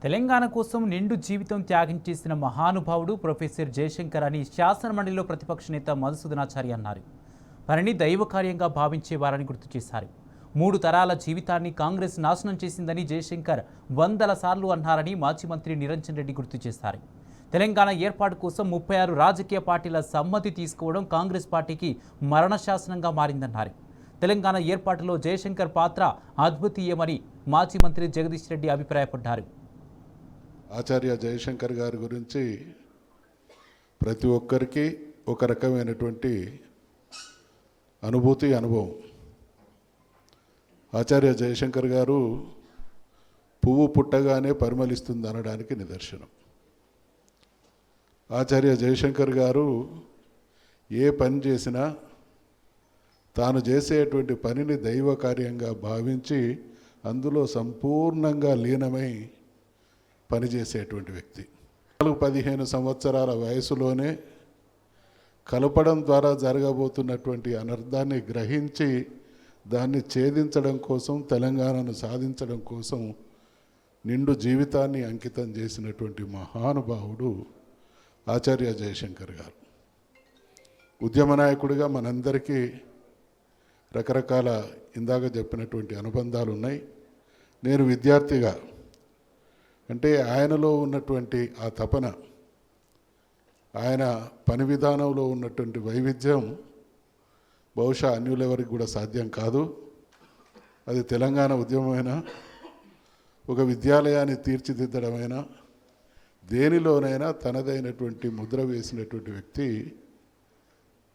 తెలంగాణ కోసం నిండు జీవితం త్యాగం చేసిన మహానుభావుడు ప్రొఫెసర్ జయశంకర్ అని శాసనమండలిలో ప్రతిపక్ష నేత మధుసూదనాచారి అన్నారు. వారిని దైవకార్యంగా భావించేవారని గుర్తు చేశారు. 3 తరాల జీవితాన్ని కాంగ్రెస్ నాశనం చేసిందని జయశంకర్ వందల సార్లు అన్నారని మాజీ మంత్రి నిరంజన్ రెడ్డి గుర్తు చేశారు. తెలంగాణ ఏర్పాటు కోసం 36 రాజకీయ పార్టీల సమ్మతి తీసుకోవడం కాంగ్రెస్ పార్టీకి మరణశాసనంగా మారిందన్నారు. తెలంగాణ ఏర్పాటులో జయశంకర్ పాత్ర అద్భుతీయమని మాజీ మంత్రి జగదీష్ రెడ్డి అభిప్రాయపడ్డారు. ఆచార్య జయశంకర్ గారి గురించి ప్రతి ఒక్కరికి ఒక రకమైనటువంటి అనుభవం. ఆచార్య జయశంకర్ గారు పువ్వు పుట్టగానే పరిమళిస్తుంది అనడానికి నిదర్శనం. ఆచార్య జయశంకర్ గారు ఏ పని చేసినా తాను చేసేటువంటి పనిని దైవ కార్యంగా భావించి అందులో సంపూర్ణంగా లీనమై పనిచేసేటువంటి వ్యక్తి. 15 సంవత్సరాల వయసులోనే కలపడం ద్వారా జరగబోతున్నటువంటి అనర్థాన్ని గ్రహించి దాన్ని ఛేదించడం కోసం, తెలంగాణను సాధించడం కోసం నిండు జీవితాన్ని అంకితం చేసినటువంటి మహానుభావుడు ఆచార్య జయశంకర్ గారు. ఉద్యమ నాయకుడిగా మనందరికీ రకరకాల ఇందాక చెప్పినటువంటి అనుబంధాలు ఉన్నాయి. నేను విద్యార్థిగా అంటే ఆయనలో ఉన్నటువంటి ఆ తపన, ఆయన పని విధానంలో ఉన్నటువంటి వైవిధ్యం బహుశా అన్యులెవరికి కూడా సాధ్యం కాదు. అది తెలంగాణ ఉద్యమమైనా, ఒక విద్యాలయాన్ని తీర్చిదిద్దడమైనా, దేనిలోనైనా తనదైనటువంటి ముద్ర వేసినటువంటి వ్యక్తి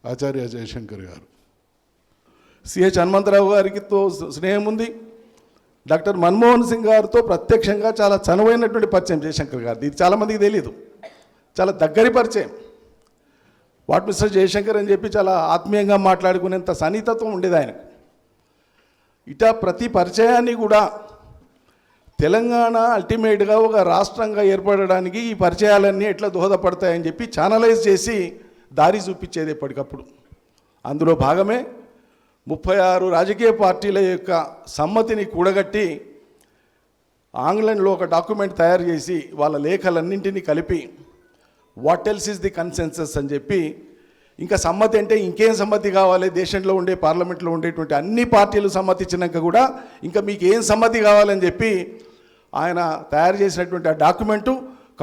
ఆచార్య జయశంకర్ గారు. సిహెచ్ హనుమంతరావు గారితో స్నేహం ఉంది. డాక్టర్ మన్మోహన్ సింగ్ గారితో ప్రత్యక్షంగా చాలా చనువైనటువంటి పరిచయం జయశంకర్ గారిది. ఇది చాలామందికి తెలియదు, చాలా దగ్గరి పరిచయం. వాట్ మిస్టర్ జయశంకర్ అని చెప్పి చాలా ఆత్మీయంగా మాట్లాడుకునేంత సన్నిహితత్వం ఉండేది ఆయనకు. ఇటా ప్రతి పరిచయాన్ని కూడా తెలంగాణ అల్టిమేట్గా ఒక రాష్ట్రంగా ఏర్పడడానికి ఈ పరిచయాలన్నీ ఎట్లా దోహదపడతాయని చెప్పి ఛానలైజ్ చేసి దారి చూపించేది ఎప్పటికప్పుడు. అందులో భాగమే 36 రాజకీయ పార్టీల యొక్క సమ్మతిని కూడగట్టి ఆంగ్లంలో ఒక డాక్యుమెంట్ తయారు చేసి వాళ్ళ లేఖలన్నింటినీ కలిపి what else is the consensus అని చెప్పి, ఇంకా సమ్మతి అంటే ఇంకేం సమ్మతి కావాలి, దేశంలో ఉండే పార్లమెంట్లో ఉండేటువంటి అన్ని పార్టీలు సమ్మతించినాక కూడా ఇంకా మీకు ఏం సమ్మతి కావాలని చెప్పి ఆయన తయారు చేసినటువంటి ఆ డాక్యుమెంటు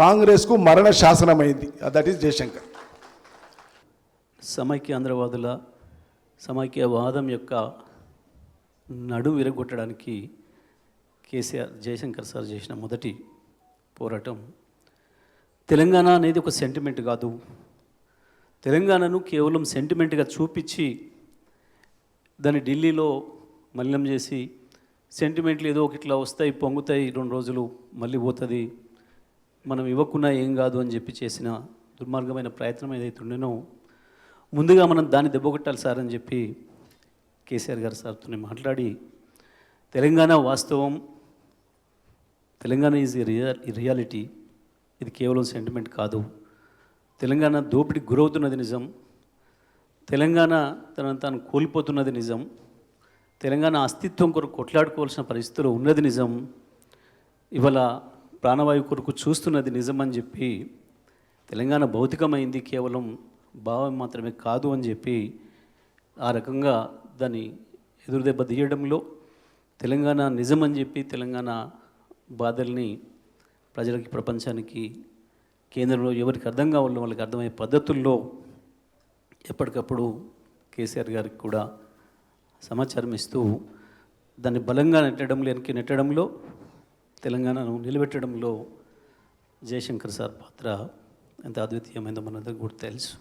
కాంగ్రెస్కు మరణ శాసనమైంది. That is Jayashankar. సమైక్యాంధ్రవాదుల సమైక్యవాదం యొక్క నడుం విరగొట్టడానికి కేసీఆర్ జయశంకర్ సార్ చేసిన మొదటి పోరాటం. తెలంగాణ అనేది ఒక సెంటిమెంట్ కాదు, తెలంగాణను కేవలం సెంటిమెంట్గా చూపించి దాన్ని ఢిల్లీలో మలినం చేసి సెంటిమెంట్లు ఏదో ఒక ఇట్లా వస్తాయి, పొంగుతాయి, 2 రోజులు మళ్ళీ పోతుంది, మనం ఇవ్వకున్నా ఏం కాదు అని చెప్పి చేసిన దుర్మార్గమైన ప్రయత్నం ఏదైతే ఉండేనో, ముందుగా మనం దాన్ని దెబ్బకొట్టాలి సార్ అని చెప్పి కేసీఆర్ గారు సార్తో మాట్లాడి, తెలంగాణ వాస్తవం, తెలంగాణ ఈజ్ రియాలిటీ, ఇది కేవలం సెంటిమెంట్ కాదు, తెలంగాణ దోపిడికి గురవుతున్నది నిజం, తెలంగాణ తనను తాను కోల్పోతున్నది నిజం, తెలంగాణ అస్తిత్వం కొరకు కొట్లాడుకోవాల్సిన పరిస్థితుల్లో ఉన్నది నిజం, ఇవాళ ప్రాణవాయువు కొరకు చూస్తున్నది నిజం అని చెప్పి, తెలంగాణ భౌతికమైంది, కేవలం భావం మాత్రమే కాదు అని చెప్పి ఆ రకంగా దాన్ని ఎదురుదెబ్బ తీయడంలో తెలంగాణ నిజం అని చెప్పి తెలంగాణ బాధల్ని ప్రజలకి, ప్రపంచానికి, కేంద్రంలో ఎవరికి అర్థం కావాలో వాళ్ళకి అర్థమయ్యే పద్ధతుల్లో ఎప్పటికప్పుడు కేసీఆర్ గారికి కూడా సమాచారం ఇస్తూ దాన్ని బలంగా నెట్టడంలో తెలంగాణను నిలబెట్టడంలో జయశంకర్ సార్ పాత్ర ఎంత అద్వితీయమైందో మనందరికీ కూడా తెలుసు.